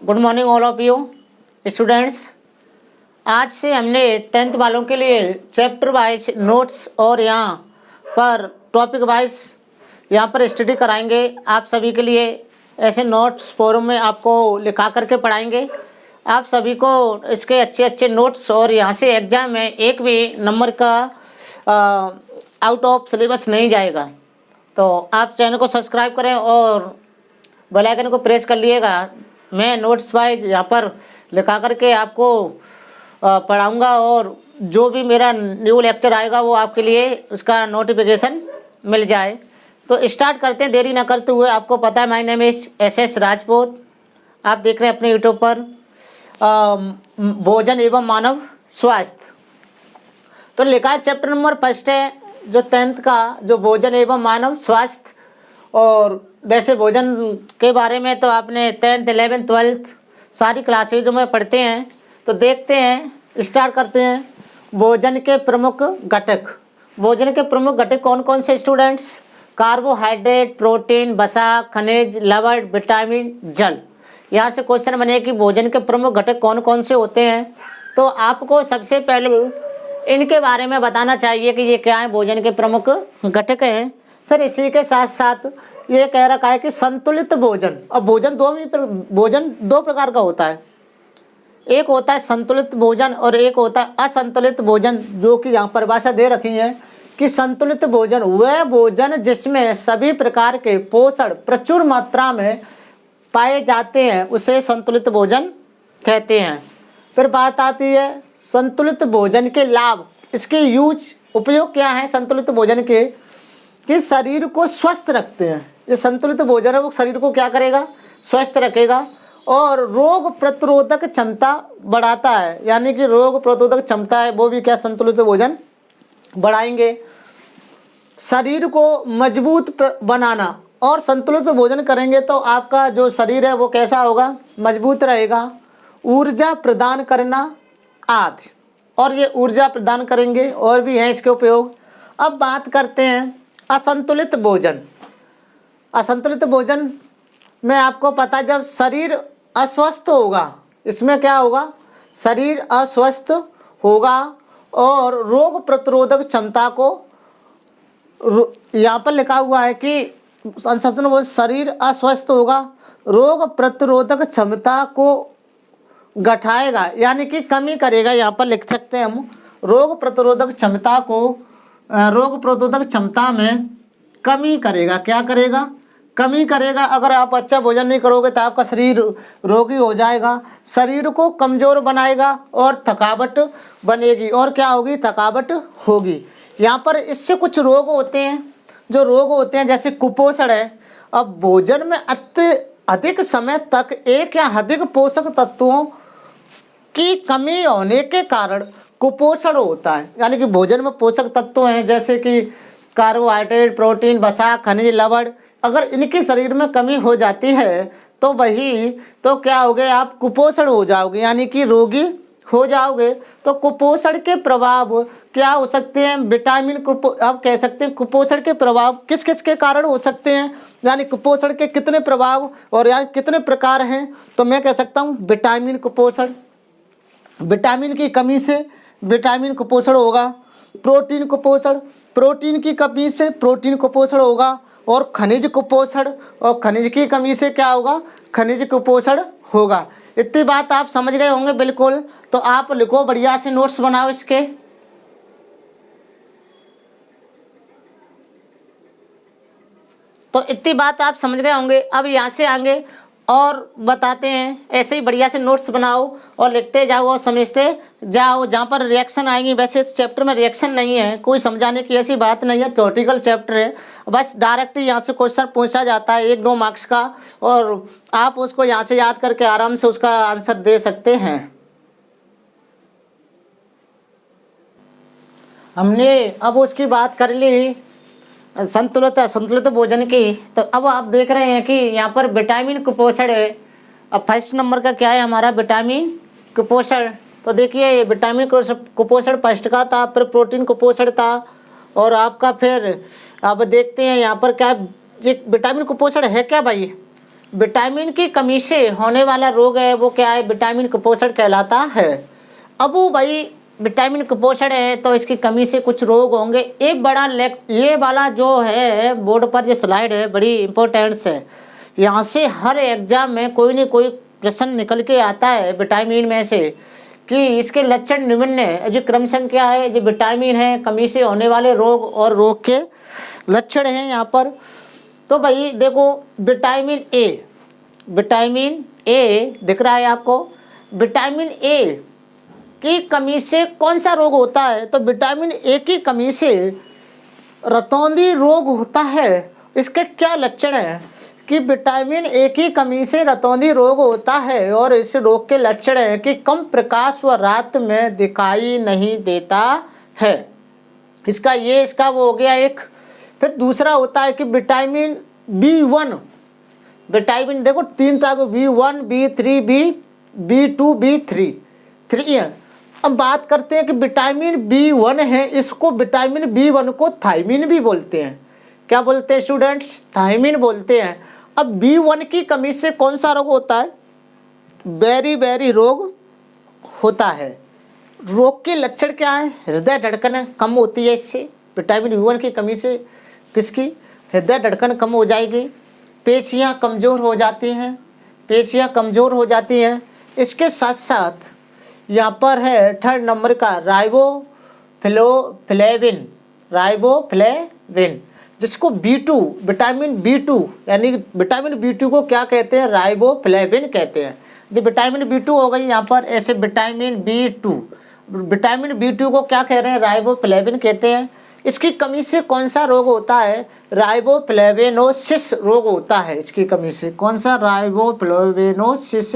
Good morning all of you students. आज से हमने 10th वालों के लिए चैप्टर वाइज नोट्स और यहाँ पर टॉपिक वाइज यहाँ पर स्टडी कराएंगे। आप सभी के लिए ऐसे नोट्स फोरम में आपको लिखा करके पढ़ाएंगे। आप सभी को इसके अच्छे अच्छे नोट्स और यहाँ से एग्ज़ाम में एक भी नंबर का आउट ऑफ सिलेबस नहीं जाएगा। तो आप चैनल को सब्सक्राइब करें और बेल आइकन को प्रेस कर लिएगा। मैं नोट्स वाइज यहाँ पर लिखा करके आपको पढ़ाऊँगा और जो भी मेरा न्यू लेक्चर आएगा वो आपके लिए उसका नोटिफिकेशन मिल जाए। तो स्टार्ट करते हैं देरी ना करते हुए। आपको पता है my name is S Rajput. आप देख रहे हैं अपने यूट्यूब पर भोजन एवं मानव स्वास्थ्य। तो लिखा है चैप्टर नंबर फर्स्ट है जो 10th का जो भोजन एवं मानव स्वास्थ्य। और वैसे भोजन के बारे में तो आपने 10th 11th 12th सारी क्लासेज में पढ़ते हैं। तो देखते हैं, स्टार्ट करते हैं। भोजन के प्रमुख घटक। भोजन के प्रमुख घटक कौन कौन से स्टूडेंट्स? कार्बोहाइड्रेट, प्रोटीन, वसा, खनिज, लवण, विटामिन, जल। यहाँ से क्वेश्चन बने कि भोजन के प्रमुख घटक कौन कौन से होते हैं। तो आपको सबसे पहले इनके बारे में बताना चाहिए कि ये क्या है, भोजन के प्रमुख घटक हैं। फिर इसी के साथ साथ ये कह रखा है कि संतुलित भोजन। अब भोजन दो प्रकार का होता है। एक होता है संतुलित भोजन और एक होता है असंतुलित भोजन, जो कि यहाँ परिभाषा दे रखी है कि संतुलित भोजन वह भोजन जिसमें सभी प्रकार के पोषण प्रचुर मात्रा में पाए जाते हैं उसे संतुलित भोजन कहते हैं। फिर बात आती है संतुलित भोजन के लाभ। इसके उपयोग क्या है संतुलित भोजन के? कि शरीर को स्वस्थ रखते हैं। ये संतुलित भोजन है वो शरीर को क्या करेगा? स्वस्थ रखेगा और रोग प्रतिरोधक क्षमता बढ़ाता है। यानी कि रोग प्रतिरोधक क्षमता है वो भी क्या संतुलित भोजन बढ़ाएंगे। शरीर को मजबूत बनाना। और संतुलित भोजन करेंगे तो आपका जो शरीर है वो कैसा होगा? मजबूत रहेगा। ऊर्जा प्रदान करना आदि। और ये ऊर्जा प्रदान करेंगे और भी हैं इसके उपयोग। अब बात करते हैं असंतुलित भोजन। असंतुलित भोजन में आपको पता है जब शरीर अस्वस्थ होगा, इसमें क्या होगा? शरीर अस्वस्थ होगा और रोग प्रतिरोधक क्षमता को यहाँ पर लिखा हुआ है कि असंतुलित भोजन शरीर अस्वस्थ होगा, रोग प्रतिरोधक क्षमता को घटाएगा यानी कि कमी करेगा। यहाँ पर लिख सकते हैं हम रोग प्रतिरोधक क्षमता को, रोग प्रतिरोधक क्षमता में कमी करेगा। क्या करेगा? कमी करेगा। अगर आप अच्छा भोजन नहीं करोगे तो आपका शरीर रोगी हो जाएगा। शरीर को कमज़ोर बनाएगा और थकावट बनेगी। और क्या होगी? थकावट होगी। यहाँ पर इससे कुछ रोग होते हैं, जो रोग होते हैं जैसे कुपोषण है। अब भोजन में अधिक समय तक एक या अधिक पोषक तत्वों की कमी होने के कारण कुपोषण होता है। यानी कि भोजन में पोषक तत्व हैं जैसे कि कार्बोहाइड्रेट, प्रोटीन, वसा, खनिज, लवण। अगर इनकी शरीर में कमी हो जाती है तो तो क्या हो गए? आप कुपोषण हो जाओगे यानी कि रोगी हो जाओगे। तो कुपोषण के प्रभाव क्या हो सकते हैं? विटामिन आप कह सकते हैं कुपोषण के प्रभाव किस किस के कारण हो सकते हैं, यानी कुपोषण के कितने प्रभाव और यहाँ कितने प्रकार हैं। तो मैं कह सकता हूँ विटामिन कुपोषण। विटामिन की कमी से विटामिन कुपोषण होगा। प्रोटीन कुपोषण, प्रोटीन की कमी से प्रोटीन कुपोषण होगा। और खनिज कुपोषण, और खनिज की कमी से क्या होगा? खनिज कुपोषण होगा। इतनी बात आप समझ गए होंगे बिल्कुल। तो आप लिखो, बढ़िया से नोट्स बनाओ इसके। तो इतनी बात आप समझ गए होंगे। अब यहाँ से आगे और बताते हैं। ऐसे ही बढ़िया से नोट्स बनाओ और लिखते जाओ और समझते जाओ। जहाँ पर रिएक्शन आएंगी, वैसे इस चैप्टर में रिएक्शन नहीं है, कोई समझाने की ऐसी बात नहीं है, थ्योरेटिकल चैप्टर है। बस डायरेक्ट यहाँ से क्वेश्चन पूछा जाता है 1-2 मार्क्स का और आप उसको यहाँ से याद करके आराम से उसका आंसर दे सकते हैं। हमने अब उसकी बात कर ली संतुलित भोजन की। तो अब आप देख रहे हैं कि यहाँ पर विटामिन कुपोषण है। अब फर्स्ट नंबर का क्या है हमारा? विटामिन कुपोषण। तो देखिए ये विटामिन कुपोषण फर्स्ट का था, फिर प्रोटीन कुपोषण था और आपका फिर अब देखते हैं यहाँ पर क्या विटामिन कुपोषण है क्या भाई? विटामिन की कमी से होने वाला रोग है वो क्या है, विटामिन कुपोषण कहलाता है। अब वो भाई विटामिन कुपोषण है तो इसकी कमी से कुछ रोग होंगे। ये वाला जो है बोर्ड पर जो स्लाइड है बड़ी इंपॉर्टेंस है, यहाँ से हर एग्जाम में कोई न कोई प्रश्न निकल के आता है विटामिन में से कि इसके लक्षण निम्न है। जो क्रम संख्या है जो विटामिन है कमी से होने वाले रोग और रोग के लक्षण हैं यहाँ पर। तो भाई देखो विटामिन ए दिख रहा है आपको। विटामिन ए की कमी से कौन सा रोग होता है, तो विटामिन ए की कमी से रतौंधी रोग होता है। इसके क्या लक्षण है कि विटामिन ए की कमी से रतौंधी रोग होता है और इस रोग के लक्षण है कि कम प्रकाश व रात में दिखाई नहीं देता है। इसका वो हो गया एक। फिर दूसरा होता है कि विटामिन B1, विटामिन देखो 3 तरह के B1, B3, B2, B3 है। अब बात करते हैं कि विटामिन B1 है, इसको विटामिन B1 को थायमिन भी बोलते हैं। क्या बोलते हैं स्टूडेंट्स, थायमिन बोलते हैं। अब B1 की कमी से कौन सा रोग होता है, बेरी रोग होता है। रोग के लक्षण क्या है, हृदय धड़कन कम होती है इससे, विटामिन B1 की कमी से किसकी हृदय धड़कन कम हो जाएगी, पेशियां कमज़ोर हो जाती हैं, इसके साथ साथ यहाँ पर है थर्ड नंबर का राइबोफ्लेविन, जिसको B2 विटामिन B2 यानी विटामिन B2 को क्या कहते हैं, राइबोफ्लेविन कहते हैं। जो विटामिन B2 हो गई यहाँ पर ऐसे विटामिन B2 को क्या कह रहे हैं, राइबोफ्लेविन कहते हैं। इसकी कमी से कौन सा रोग होता है, राइबोफ्लेविनोसिस रोग होता है। इसकी कमी से कौन सा, राइबोफ्लेविनोसिस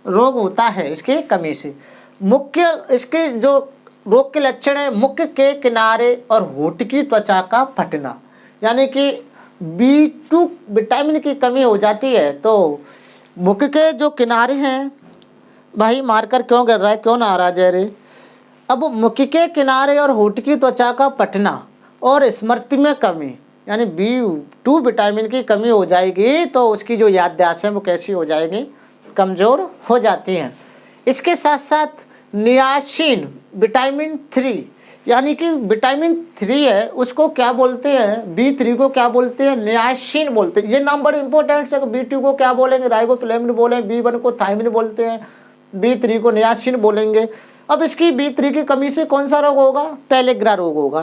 रोग होता है इसकी कमी से। मुख्य इसके जो रोग के लक्षण है, मुख के किनारे और होठ की त्वचा का फटना, यानी कि B2 विटामिन की कमी हो जाती है तो मुख के जो किनारे हैं, भाई मार्कर क्यों कर रहा है, क्यों ना आ रहा जहरे। अब मुख के किनारे और होठ की त्वचा का फटना और स्मृति में कमी, यानी B2 विटामिन की कमी हो जाएगी तो उसकी जो याददाश्त है वो कैसी हो जाएगी, कमज़ोर हो जाती हैं। इसके साथ साथ नियासिन विटामिन 3, यानी कि विटामिन 3 है उसको क्या बोलते हैं, B3 को क्या बोलते हैं, नियासिन बोलते हैं। ये नाम बड़े इंपॉर्टेंट है। B2 को क्या बोलेंगे, राइबोफ्लेविन बोलेंगे, B1 को थायमिन बोलते हैं, B3 को नियासिन बोलेंगे। अब इसकी B3 की कमी से कौन सा रोग होगा, पेलेग्रा रोग होगा।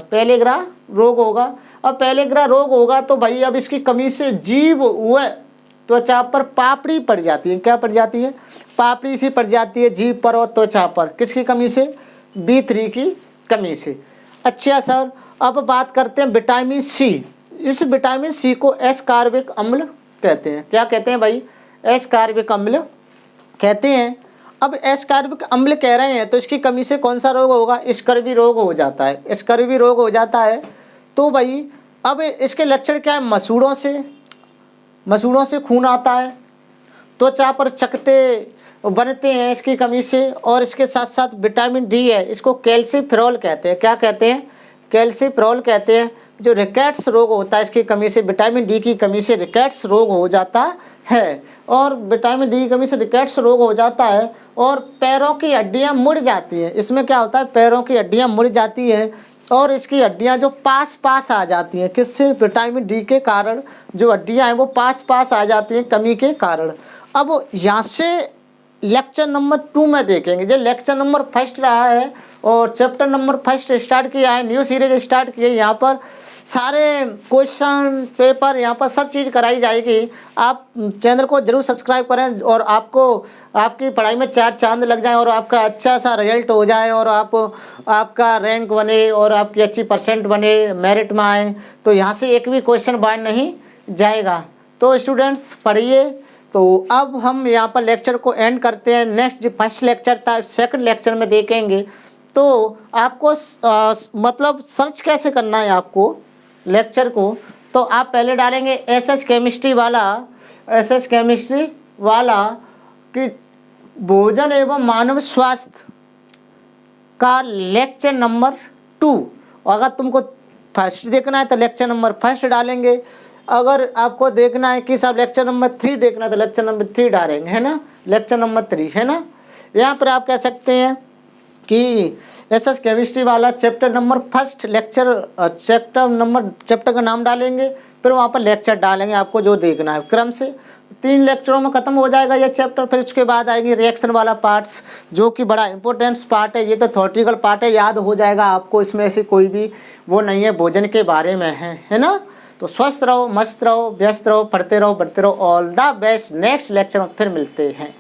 अब पेलेग्रा रोग होगा तो भाई अब इसकी कमी से जीभ व त्वचा पर पापड़ी पड़ जाती है। क्या पड़ जाती है, पापड़ी सी पड़ जाती है जीभ पर और त्वचा पर, किसकी कमी से, B3 की कमी से। अच्छा सर, अब बात करते हैं विटामिन सी। इस विटामिन सी को एस्कॉर्बिक अम्ल कहते हैं। क्या कहते हैं भाई, एस्कॉर्बिक अम्ल कहते हैं। अब एस्कॉर्बिक अम्ल कह रहे हैं तो इसकी कमी से कौन सा रोग होगा, स्कर्वी रोग हो जाता है। तो भाई अब इसके लक्षण क्या है, मसूड़ों से खून आता है, त्वचा पर चकते बनते हैं इसकी कमी से। और इसके साथ साथ विटामिन डी है, इसको कैल्सीफेरॉल कहते हैं। क्या कहते हैं, कैल्सीफेरॉल कहते हैं। जो रिकेट्स रोग होता है इसकी कमी से, विटामिन डी की कमी से रिकेट्स रोग हो जाता है। और विटामिन डी की कमी से रिकेट्स रोग हो जाता है और पैरों की हड्डियां मुड़ जाती हैं। इसमें क्या होता है, पैरों की हड्डियां मुड़ जाती हैं और इसकी हड्डियां जो पास आ जाती हैं, किससे, विटामिन डी के कारण जो हड्डियां हैं वो पास आ जाती हैं कमी के कारण। अब यहाँ से लेक्चर नंबर 2 में देखेंगे। जो लेक्चर नंबर 1 रहा है और चैप्टर नंबर 1 स्टार्ट किया है, न्यू सीरीज स्टार्ट की है। यहाँ पर सारे क्वेश्चन पेपर यहाँ पर सब चीज़ कराई जाएगी। आप चैनल को जरूर सब्सक्राइब करें और आपको आपकी पढ़ाई में 4 चांद लग जाए और आपका अच्छा सा रिजल्ट हो जाए और आपका रैंक बने और आपकी अच्छी परसेंट बने, मेरिट में आए, तो यहाँ से एक भी क्वेश्चन बाहर नहीं जाएगा। तो स्टूडेंट्स पढ़िए। तो अब हम यहाँ पर लेक्चर को एंड करते हैं। नेक्स्ट जो फर्स्ट लेक्चर था, सेकंड लेक्चर में देखेंगे। तो आपको मतलब सर्च कैसे करना है आपको लेक्चर को, तो आप पहले डालेंगे एसएस केमिस्ट्री वाला कि भोजन एवं मानव स्वास्थ्य का लेक्चर नंबर 2। अगर तुमको फर्स्ट देखना है तो लेक्चर नंबर 1 डालेंगे। अगर आपको देखना है कि साहब लेक्चर नंबर 3 देखना है तो लेक्चर नंबर 3 डालेंगे, है ना, लेक्चर नंबर 3, है ना। यहाँ पर आप कह सकते हैं कि एसएस केमिस्ट्री वाला chapter number first lecture, chapter का नाम डालेंगे, फिर वहाँ पर लेक्चर डालेंगे आपको जो देखना है क्रम से। 3 लेक्चरों में ख़त्म हो जाएगा ये चैप्टर। फिर उसके बाद आएगी रिएक्शन वाला पार्ट्स, जो कि बड़ा इंपॉर्टेंट पार्ट है। ये तो थ्योरेटिकल पार्ट है, याद हो जाएगा आपको, इसमें ऐसी कोई भी वो नहीं है, भोजन के बारे में है ना। तो स्वस्थ रहो, मस्त रहो, व्यस्त रहो, पढ़ते रहो, बढ़ते रहो। All the best. Next lecture में फिर मिलते हैं।